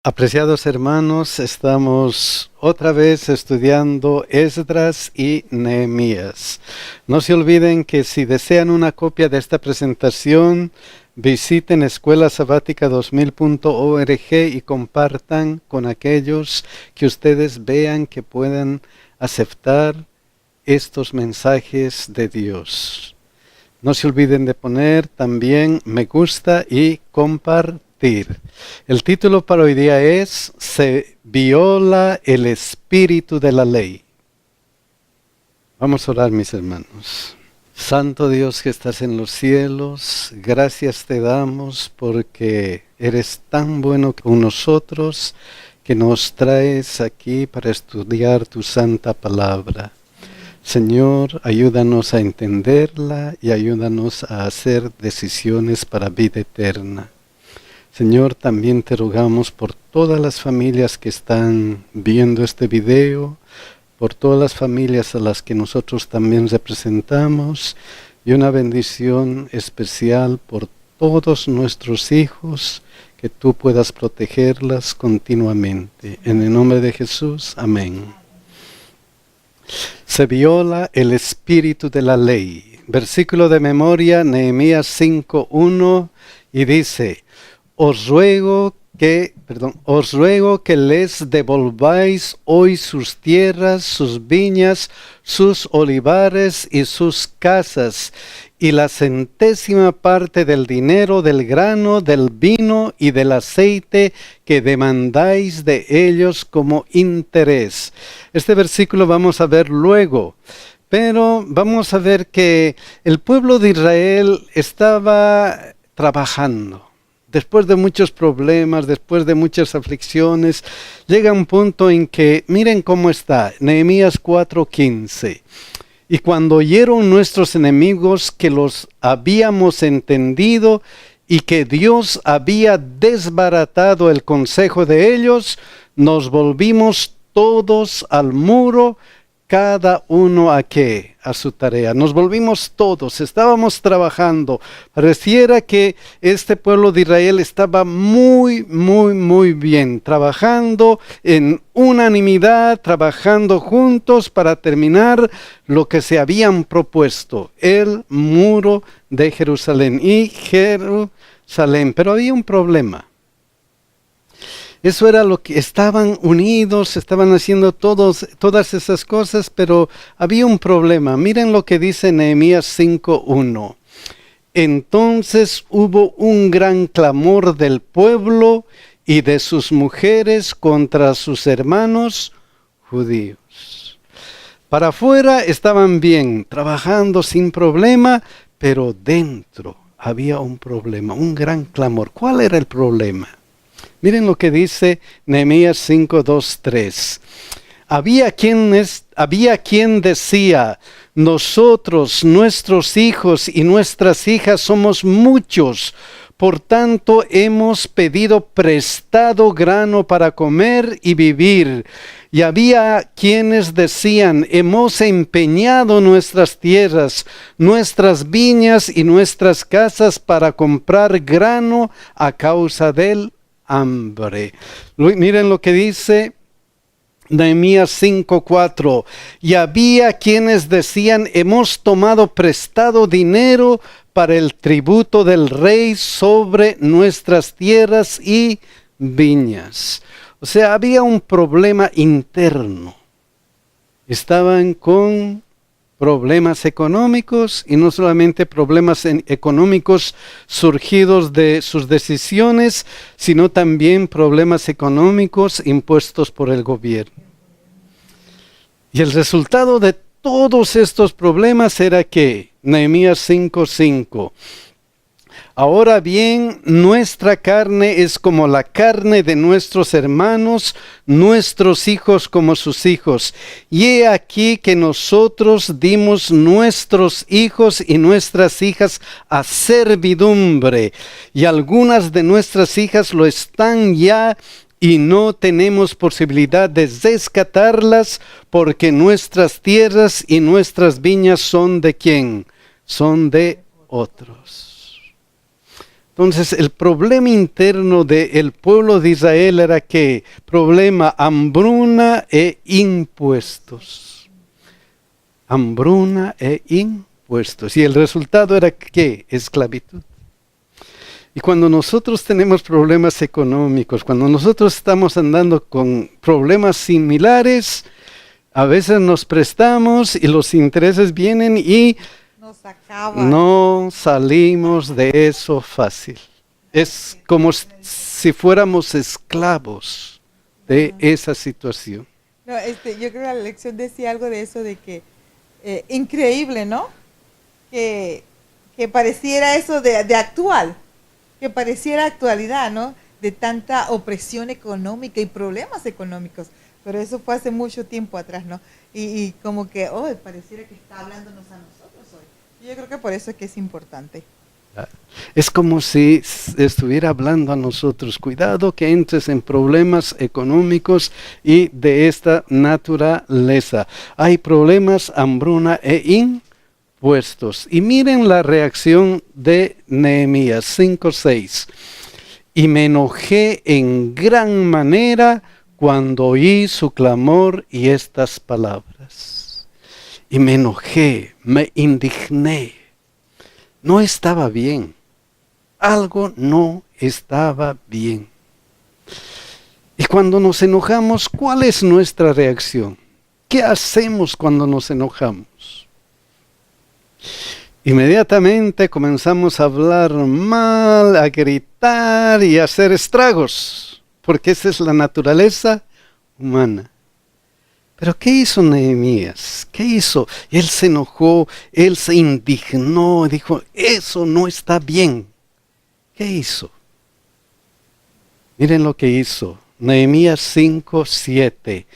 Apreciados hermanos, estamos otra vez estudiando Esdras y Nehemías. No se olviden que si desean una copia de esta presentación, visiten escuelasabatica2000.org y compartan con aquellos que ustedes vean que puedan aceptar estos mensajes de Dios. No se olviden de poner también me gusta y compartir. El título para hoy día es Se viola el espíritu de la ley. Vamos a orar, mis hermanos. Santo Dios que estás en los cielos, gracias te damos porque eres tan bueno con nosotros que nos traes aquí para estudiar tu santa palabra. Señor, ayúdanos a entenderla y ayúdanos a hacer decisiones para vida eterna. Señor, también te rogamos por todas las familias que están viendo este video, por todas las familias a las que nosotros también representamos, y una bendición especial por todos nuestros hijos, que tú puedas protegerlas continuamente. En el nombre de Jesús, amén. Se viola el espíritu de la ley. Versículo de memoria, Nehemías 5:1, y dice: Os ruego que les devolváis hoy sus tierras, sus viñas, sus olivares y sus casas, y la 100ª parte del dinero, del grano, del vino y del aceite que demandáis de ellos como interés. Este versículo vamos a ver luego, pero vamos a ver que el pueblo de Israel estaba trabajando. Después de muchos problemas, después de muchas aflicciones, llega un punto en que, miren cómo está, Nehemías 4:15. Y cuando oyeron nuestros enemigos que los habíamos entendido y que Dios había desbaratado el consejo de ellos, nos volvimos todos al muro, cada uno a qué, a su tarea. Nos volvimos todos, estábamos trabajando. Pareciera que este pueblo de Israel estaba muy bien, trabajando en unanimidad, trabajando juntos para terminar lo que se habían propuesto, el muro de Jerusalén y Jerusalén. Pero había un problema. Eso era lo que estaban unidos, estaban haciendo todas esas cosas, pero había un problema. Miren lo que dice Nehemías 5:1. Entonces hubo un gran clamor del pueblo y de sus mujeres contra sus hermanos judíos. Para afuera estaban bien, trabajando sin problema, pero dentro había un problema, un gran clamor. ¿Cuál era el problema? Miren lo que dice Nehemías 5:2-3. Había quien decía: nosotros, nuestros hijos y nuestras hijas somos muchos, por tanto hemos pedido prestado grano para comer y vivir. Y había quienes decían: hemos empeñado nuestras tierras, nuestras viñas y nuestras casas para comprar grano a causa del hambre. Miren lo que dice Nehemías 5:4. Y había quienes decían: hemos tomado prestado dinero para el tributo del rey sobre nuestras tierras y viñas. O sea, había un problema interno. Estaban con problemas económicos, y no solamente problemas económicos surgidos de sus decisiones, sino también problemas económicos impuestos por el gobierno. Y el resultado de todos estos problemas era que, Nehemías 5:5, ahora bien, nuestra carne es como la carne de nuestros hermanos, nuestros hijos como sus hijos. Y he aquí que nosotros dimos nuestros hijos y nuestras hijas a servidumbre, y algunas de nuestras hijas lo están ya, y no tenemos posibilidad de rescatarlas, porque nuestras tierras y nuestras viñas son ¿de quién? Son de otros. Entonces el problema interno del pueblo de Israel era que problema hambruna e impuestos. Hambruna e impuestos. Y el resultado era ¿qué? Esclavitud. Y cuando nosotros tenemos problemas económicos, cuando nosotros estamos andando con problemas similares, a veces nos prestamos y los intereses vienen y no salimos de eso fácil. Es como si fuéramos esclavos de esa situación. No, yo creo que la lección decía algo de eso, de que increíble, ¿no? Que pareciera eso de actual, que pareciera actualidad, ¿no? De tanta opresión económica y problemas económicos. Pero eso fue hace mucho tiempo atrás, ¿no? Y como que, pareciera que está hablándonos a nosotros hoy. Yo creo que por eso es que es importante. Es como si estuviera hablando a nosotros. Cuidado que entres en problemas económicos y de esta naturaleza. Hay problemas, hambruna e impuestos. Y miren la reacción de Nehemías 5:6. Y me enojé en gran manera cuando oí su clamor y estas palabras. Y me enojé, me indigné. No estaba bien. Algo no estaba bien. Y cuando nos enojamos, ¿cuál es nuestra reacción? ¿Qué hacemos cuando nos enojamos? Inmediatamente comenzamos a hablar mal, a gritar y a hacer estragos, porque esa es la naturaleza humana. Pero ¿qué hizo Nehemías? ¿Qué hizo? Él se enojó, él se indignó, dijo, eso no está bien. ¿Qué hizo? Miren lo que hizo. Nehemías 5:7.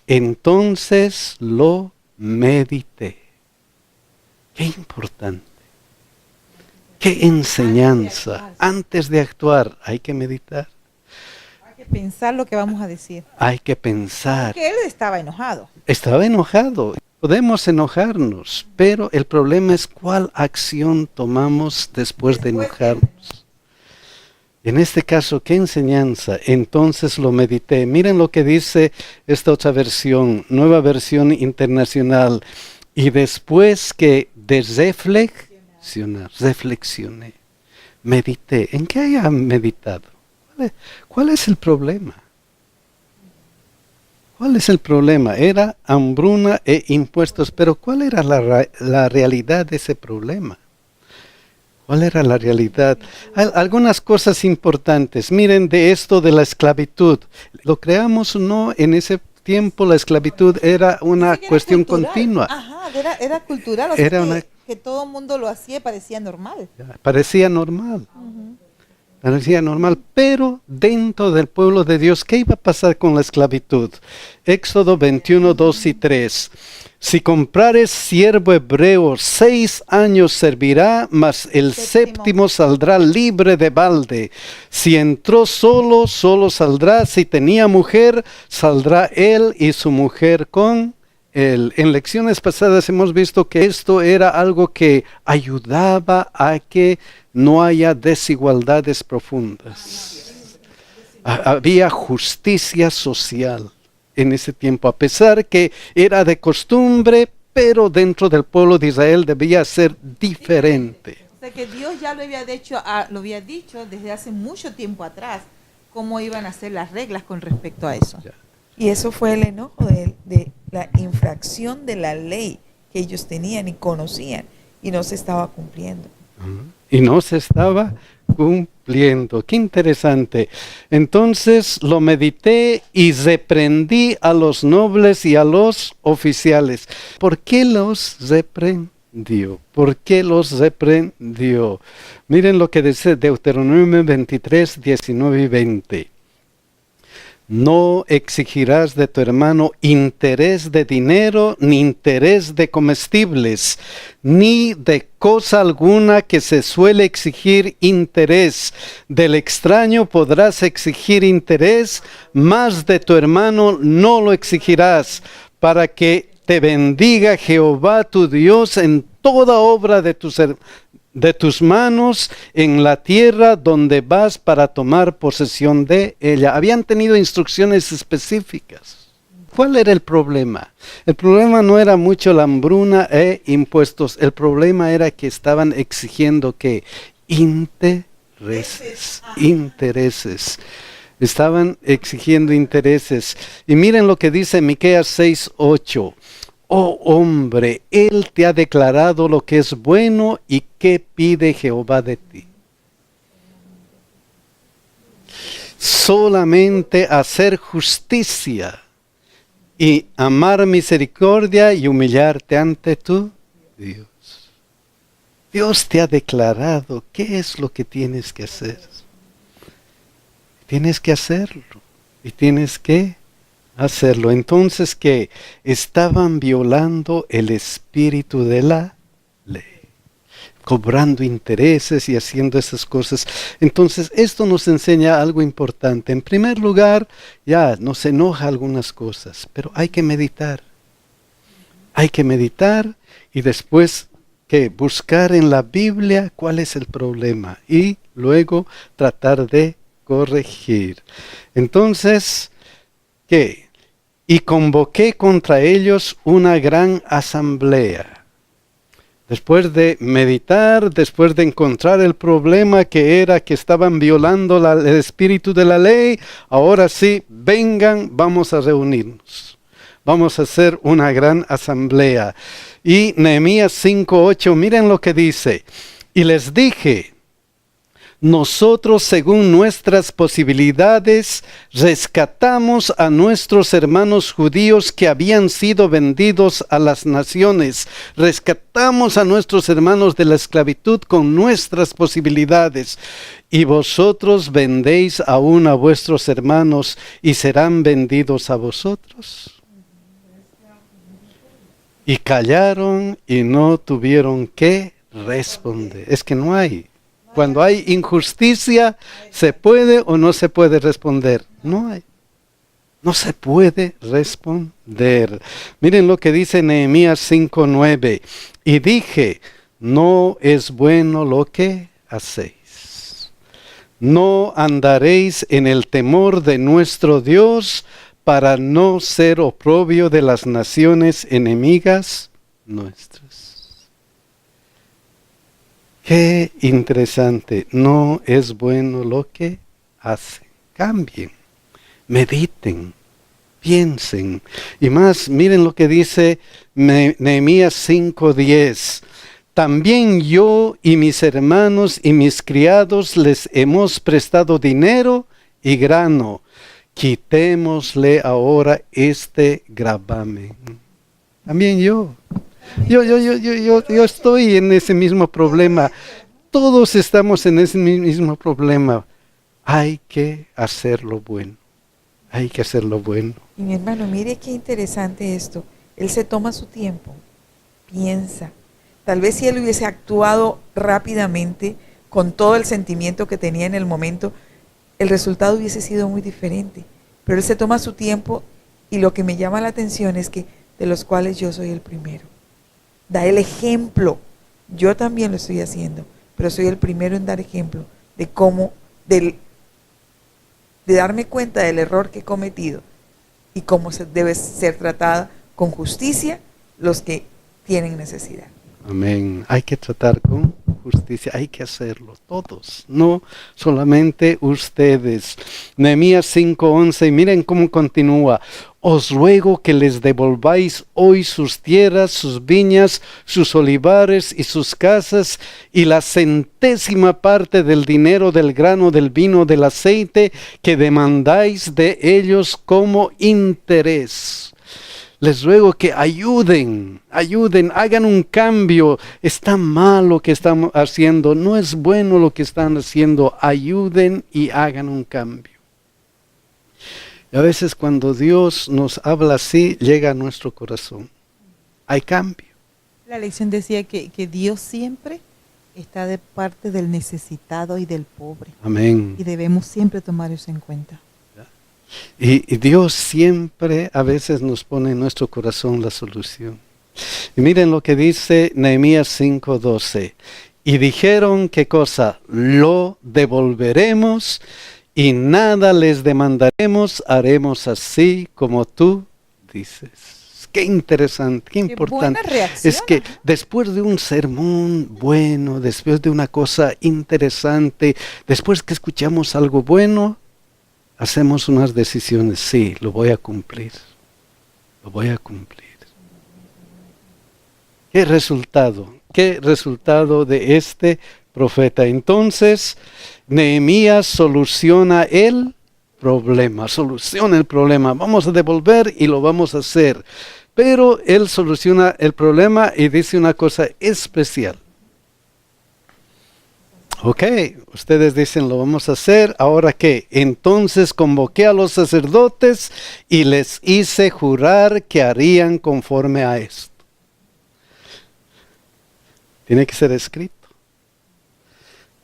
Entonces lo medité. Qué importante. Qué enseñanza. Antes de actuar hay que meditar. Pensar lo que vamos a decir. Hay que pensar. Porque él estaba enojado. Estaba enojado. Podemos enojarnos, pero el problema es cuál acción tomamos después de enojarnos. En este caso, ¿qué enseñanza? Entonces lo medité. Miren lo que dice esta otra versión, nueva versión internacional. Y después que de reflexioné, medité. ¿En qué haya meditado? ¿Cuál es el problema? ¿Cuál es el problema? Era hambruna e impuestos, pero ¿cuál era la realidad de ese problema? ¿Cuál era la realidad? Hay algunas cosas importantes. Miren de esto de la esclavitud. Lo creamos o no, en ese tiempo la esclavitud era una cuestión continua. Ajá, era cultural, o sea, que todo el mundo lo hacía y parecía normal. Parecía normal. Parecía normal, pero dentro del pueblo de Dios, ¿qué iba a pasar con la esclavitud? Éxodo 21, 2 y 3. Si comprares siervo hebreo, 6 años servirá, mas el séptimo saldrá libre de balde. Si entró solo, solo saldrá. Si tenía mujer, saldrá él y su mujer con él. En lecciones pasadas hemos visto que esto era algo que ayudaba a que no haya desigualdades profundas. Había justicia social en ese tiempo, a pesar que era de costumbre, pero dentro del pueblo de Israel debía ser diferente. O sea que Dios ya lo había dicho desde hace mucho tiempo atrás, cómo iban a ser las reglas con respecto a eso. Y eso fue el enojo de la infracción de la ley que ellos tenían y conocían y no se estaba cumpliendo. Y no se estaba cumpliendo. Qué interesante. Entonces lo medité y reprendí a los nobles y a los oficiales. ¿Por qué los reprendió? ¿Por qué los reprendió? Miren lo que dice Deuteronomio 23, 19 y 20. No exigirás de tu hermano interés de dinero, ni interés de comestibles, ni de cosa alguna que se suele exigir interés. Del extraño podrás exigir interés, mas de tu hermano no lo exigirás, para que te bendiga Jehová tu Dios en toda obra de de tus manos en la tierra donde vas para tomar posesión de ella. Habían tenido instrucciones específicas. ¿Cuál era el problema? El problema no era mucho la hambruna e impuestos. El problema era que estaban exigiendo que intereses. Estaban exigiendo intereses. Y miren lo que dice Miqueas 6:8. Oh hombre, Él te ha declarado lo que es bueno y qué pide Jehová de ti. Solamente hacer justicia y amar misericordia y humillarte ante tu Dios. Dios te ha declarado qué es lo que tienes que hacer. Tienes que hacerlo y tienes que hacerlo. Entonces, que estaban violando el espíritu de la ley, cobrando intereses y haciendo esas cosas. Entonces, esto nos enseña algo importante. En primer lugar, ya nos enoja algunas cosas, pero hay que meditar. Hay que meditar y después que buscar en la Biblia cuál es el problema y luego tratar de corregir. Entonces, ¿qué? Y convoqué contra ellos una gran asamblea. Después de meditar, después de encontrar el problema que era que estaban violando el espíritu de la ley, ahora sí, vengan, vamos a reunirnos. Vamos a hacer una gran asamblea. Y Nehemías 5:8, miren lo que dice. Y les dije, nosotros, según nuestras posibilidades, rescatamos a nuestros hermanos judíos que habían sido vendidos a las naciones. Rescatamos a nuestros hermanos de la esclavitud con nuestras posibilidades. Y vosotros vendéis aún a vuestros hermanos y serán vendidos a vosotros. Y callaron y no tuvieron que responder. Es que no hay. Cuando hay injusticia, ¿se puede o no se puede responder? No hay. No se puede responder. Miren lo que dice Nehemías 5:9. Y dije, no es bueno lo que hacéis. No andaréis en el temor de nuestro Dios para no ser oprobio de las naciones enemigas nuestras. Qué interesante, no es bueno lo que hacen. Cambien, mediten, piensen. Y más, miren lo que dice Nehemías 5:10. También yo y mis hermanos y mis criados les hemos prestado dinero y grano. Quitémosle ahora este gravamen. También yo. Yo estoy en ese mismo problema. Todos estamos en ese mismo problema. Hay que hacer lo bueno. Hay que hacer lo bueno. Y mi hermano, mire qué interesante esto. Él se toma su tiempo, piensa. Tal vez si él hubiese actuado rápidamente, con todo el sentimiento que tenía en el momento, el resultado hubiese sido muy diferente. Pero él se toma su tiempo y lo que me llama la atención es que de los cuales yo soy el primero. Da el ejemplo. Yo también lo estoy haciendo, pero soy el primero en dar ejemplo de cómo, de darme cuenta del error que he cometido y cómo debe ser tratada con justicia los que tienen necesidad. Amén. Hay que tratar con justicia, hay que hacerlo todos, no solamente ustedes. Nehemías 5:11, miren cómo continúa. Os ruego que les devolváis hoy sus tierras, sus viñas, sus olivares y sus casas, y la 100ª parte del dinero, del grano, del vino, del aceite, que demandáis de ellos como interés. Les ruego que ayuden, hagan un cambio. Está mal lo que están haciendo, no es bueno lo que están haciendo. Ayuden y hagan un cambio. Y a veces cuando Dios nos habla así, llega a nuestro corazón. Hay cambio. La lección decía que Dios siempre está de parte del necesitado y del pobre. Amén. Y debemos siempre tomar eso en cuenta. Y Dios siempre a veces nos pone en nuestro corazón la solución. Y miren lo que dice Nehemías 5:12. Y dijeron, ¿qué cosa? Lo devolveremos y nada les demandaremos, haremos así como tú dices. Qué interesante, qué importante. Buena reacción. Es que después de un sermón bueno, después de una cosa interesante, después que escuchamos algo bueno, hacemos unas decisiones. Sí, lo voy a cumplir. Lo voy a cumplir. ¿Qué resultado? ¿Qué resultado de este profeta? Entonces, Nehemías soluciona el problema. Vamos a devolver y lo vamos a hacer. Pero él soluciona el problema y dice una cosa especial. Ok, ustedes dicen lo vamos a hacer, ¿ahora qué? Entonces convoqué a los sacerdotes y les hice jurar que harían conforme a esto. Tiene que ser escrito.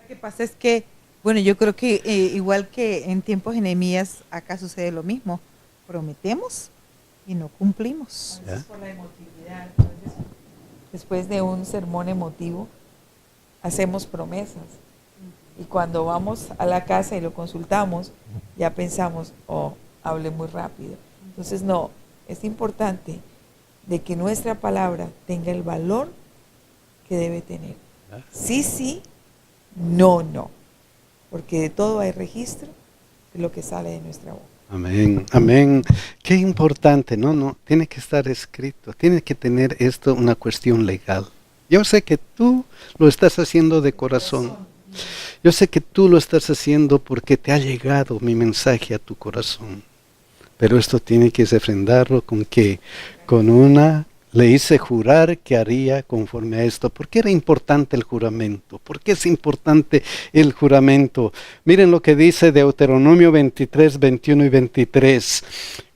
Lo que pasa es que, bueno, yo creo que igual que en tiempos de Nehemías, acá sucede lo mismo. Prometemos y no cumplimos. A veces por la emotividad. Después de un sermón emotivo, hacemos promesas. Y cuando vamos a la casa y lo consultamos, ya pensamos, hablé muy rápido. Entonces, no, es importante de que nuestra palabra tenga el valor que debe tener. Sí, sí, no, no. Porque de todo hay registro de lo que sale de nuestra boca. Amén, amén. Qué importante, no, tiene que estar escrito, tiene que tener esto una cuestión legal. Yo sé que tú lo estás haciendo de corazón. Yo sé que tú lo estás haciendo porque te ha llegado mi mensaje a tu corazón. Pero esto tiene que refrendarlo con que, le hice jurar que haría conforme a esto. ¿Por qué era importante el juramento? ¿Por qué es importante el juramento? Miren lo que dice Deuteronomio 23, 21 y 23.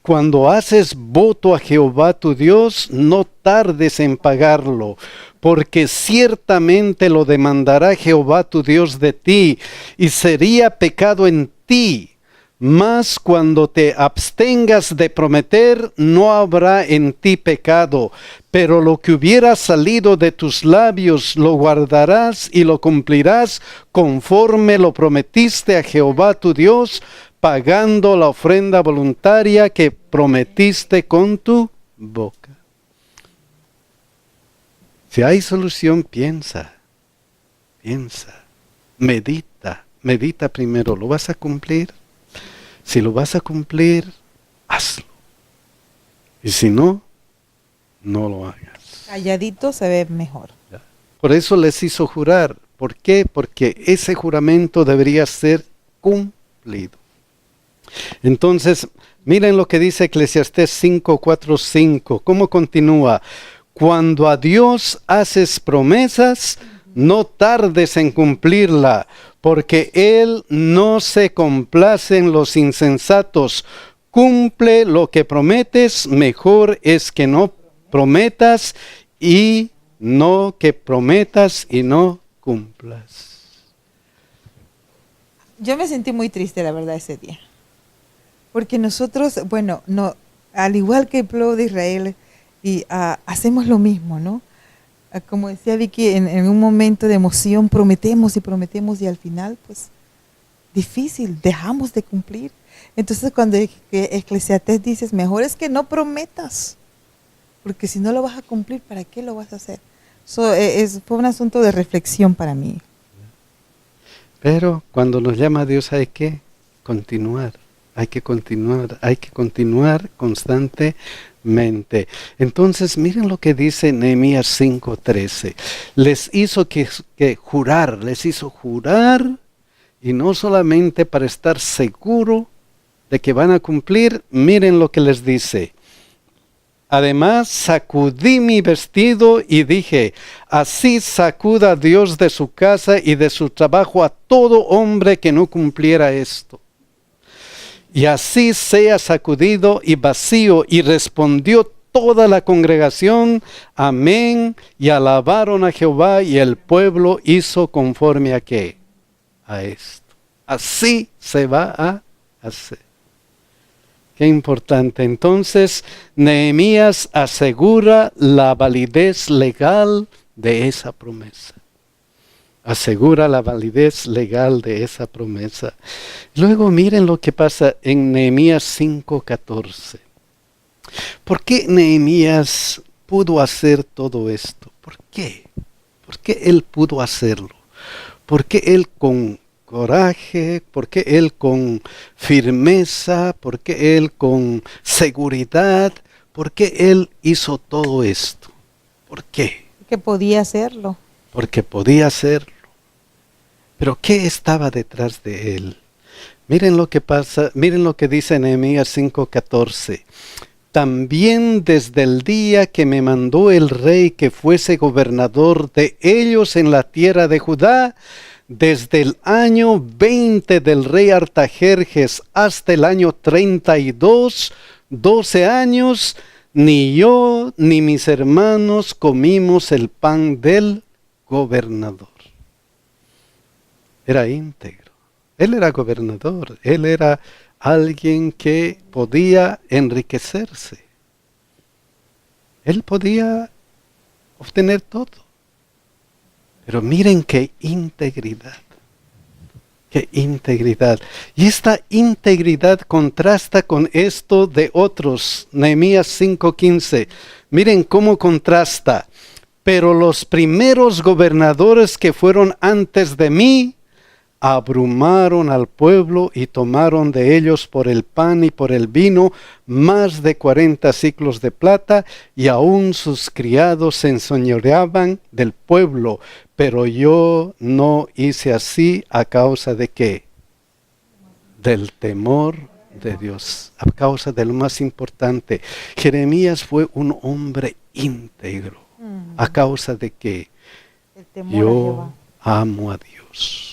Cuando haces voto a Jehová tu Dios, no tardes en pagarlo, porque ciertamente lo demandará Jehová tu Dios de ti, y sería pecado en ti. Mas cuando te abstengas de prometer, no habrá en ti pecado, pero lo que hubiera salido de tus labios lo guardarás y lo cumplirás conforme lo prometiste a Jehová tu Dios, pagando la ofrenda voluntaria que prometiste con tu boca. Si hay solución, piensa, medita primero, ¿lo vas a cumplir? Si lo vas a cumplir, hazlo. Y si no, no lo hagas. Calladito se ve mejor. Por eso les hizo jurar. ¿Por qué? Porque ese juramento debería ser cumplido. Entonces, miren lo que dice Eclesiastés 5, 4, 5. ¿Cómo continúa? Cuando a Dios haces promesas, no tardes en cumplirla, porque Él no se complace en los insensatos. Cumple lo que prometes, mejor es que no prometas y no que prometas y no cumplas. Yo me sentí muy triste, la verdad, ese día. Porque nosotros, bueno, no, al igual que el pueblo de Israel, hacemos lo mismo, ¿no? Como decía Vicky, en un momento de emoción prometemos y al final, pues, difícil, dejamos de cumplir. Entonces, cuando Eclesiastés dices, mejor es que no prometas, porque si no lo vas a cumplir, ¿para qué lo vas a hacer? Fue un asunto de reflexión para mí. Pero cuando nos llama Dios hay que continuar constantemente. Entonces, miren lo que dice Nehemías 5:13. Les hizo jurar, y no solamente para estar seguro de que van a cumplir, miren lo que les dice. Además, sacudí mi vestido y dije, así sacuda Dios de su casa y de su trabajo a todo hombre que no cumpliera esto. Y así sea sacudido y vacío. Y respondió toda la congregación, amén, y alabaron a Jehová, y el pueblo hizo conforme a ¿qué? A esto. Así se va a hacer. Qué importante. Entonces, Nehemías asegura la validez legal de esa promesa. Asegura la validez legal de esa promesa. Luego miren lo que pasa en Nehemías 5:14. ¿Por qué Nehemías pudo hacer todo esto? ¿Por qué? ¿Por qué él pudo hacerlo? ¿Por qué él con coraje? ¿Por qué él con firmeza? ¿Por qué él con seguridad? ¿Por qué él hizo todo esto? ¿Por qué? Que podía hacerlo. Porque podía hacerlo. Pero ¿qué estaba detrás de él? Miren lo que pasa, miren lo que dice Nehemías 5:14. También desde el día que me mandó el rey que fuese gobernador de ellos en la tierra de Judá, desde el año 20 del rey Artajerjes hasta el año 32, 12 años, ni yo ni mis hermanos comimos el pan del gobernador. Era íntegro. Él era gobernador. Él era alguien que podía enriquecerse. Él podía obtener todo. Pero miren qué integridad. Qué integridad. Y esta integridad contrasta con esto de otros. Nehemías 5:15. Miren cómo contrasta. Pero los primeros gobernadores que fueron antes de mí abrumaron al pueblo y tomaron de ellos por el pan y por el vino más de 40 siclos de plata, y aún sus criados se enseñoreaban del pueblo. Pero yo no hice así, ¿a causa de qué? Del temor de Dios, a causa de lo más importante. Jeremías fue un hombre íntegro. ¿A causa de qué? El temor a Yo Jehová. amo a Dios.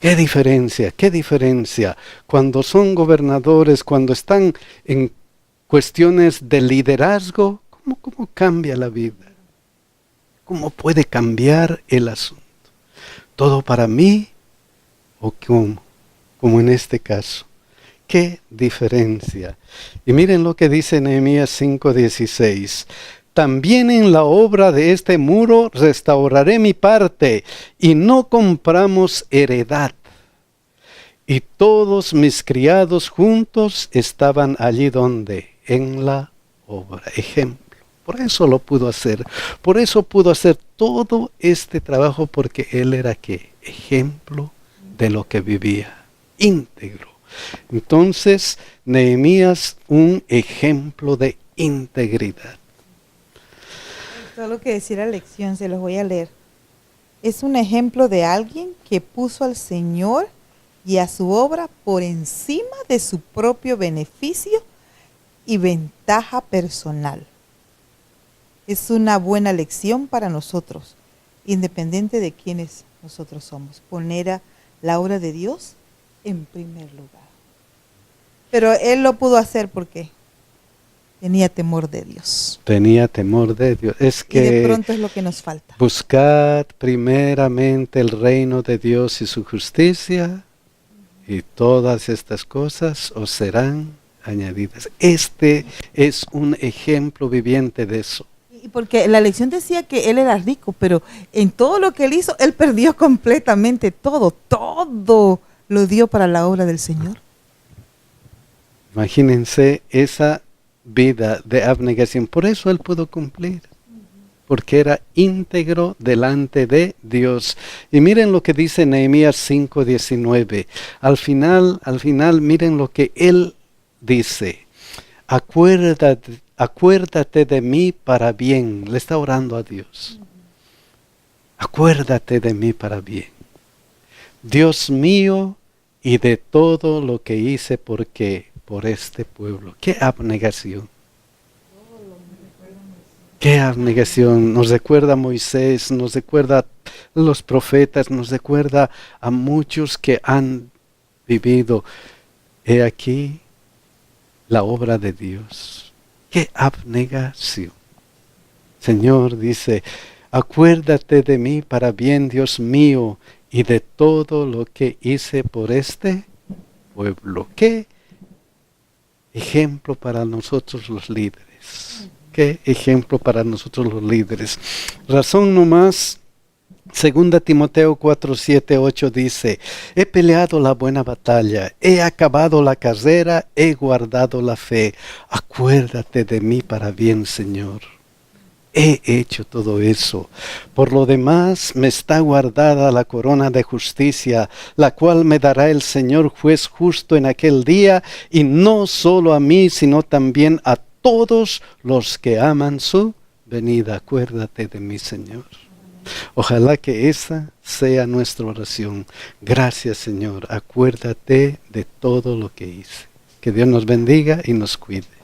¿Qué diferencia? Cuando son gobernadores, cuando están en cuestiones de liderazgo, ¿cómo cambia la vida? ¿Cómo puede cambiar el asunto? ¿Todo para mí o como en este caso? ¿Qué diferencia? Y miren lo que dice Nehemías 5:16. También en la obra de este muro restauraré mi parte, y no compramos heredad. Y todos mis criados juntos estaban allí donde, en la obra. Ejemplo. Por eso lo pudo hacer. Por eso pudo hacer todo este trabajo, porque él era ¿qué? Ejemplo de lo que vivía. Íntegro. Entonces, Nehemías, un ejemplo de integridad. Todo lo que decía la lección, se los voy a leer. Es un ejemplo de alguien que puso al Señor y a su obra por encima de su propio beneficio y ventaja personal. Es una buena lección para nosotros, independiente de quiénes nosotros somos. Poner a la obra de Dios en primer lugar. Pero él lo pudo hacer porque tenía temor de Dios. Tenía temor de Dios. Es que y de pronto es lo que nos falta. Buscad primeramente el reino de Dios y su justicia, y todas estas cosas os serán añadidas. Este es un ejemplo viviente de eso. Y porque la lección decía que él era rico, pero en todo lo que él hizo, él perdió completamente todo lo dio para la obra del Señor. Imagínense esa vida de abnegación. Por eso él pudo cumplir, porque era íntegro delante de Dios. Y miren lo que dice Nehemías 5:19. Al final, miren lo que él dice. Acuérdate de mí para bien. Le está orando a Dios. Acuérdate de mí para bien, Dios mío, y de todo lo que hice por este pueblo. ¡Qué abnegación! ¡Qué abnegación! Nos recuerda a Moisés, nos recuerda a los profetas, nos recuerda a muchos que han vivido. He aquí la obra de Dios. ¡Qué abnegación! Señor dice, acuérdate de mí para bien, Dios mío, y de todo lo que hice por este pueblo. ¡Qué ejemplo para nosotros los líderes! ¡Qué ejemplo para nosotros los líderes! Razón nomás Segunda Timoteo 4, 7, 8 dice, he peleado la buena batalla, he acabado la carrera, he guardado la fe. Acuérdate de mí para bien, Señor. He hecho todo eso. Por lo demás, me está guardada la corona de justicia, la cual me dará el Señor juez justo en aquel día, y no solo a mí, sino también a todos los que aman su venida. Acuérdate de mí, Señor. Ojalá que esa sea nuestra oración. Gracias, Señor. Acuérdate de todo lo que hice. Que Dios nos bendiga y nos cuide.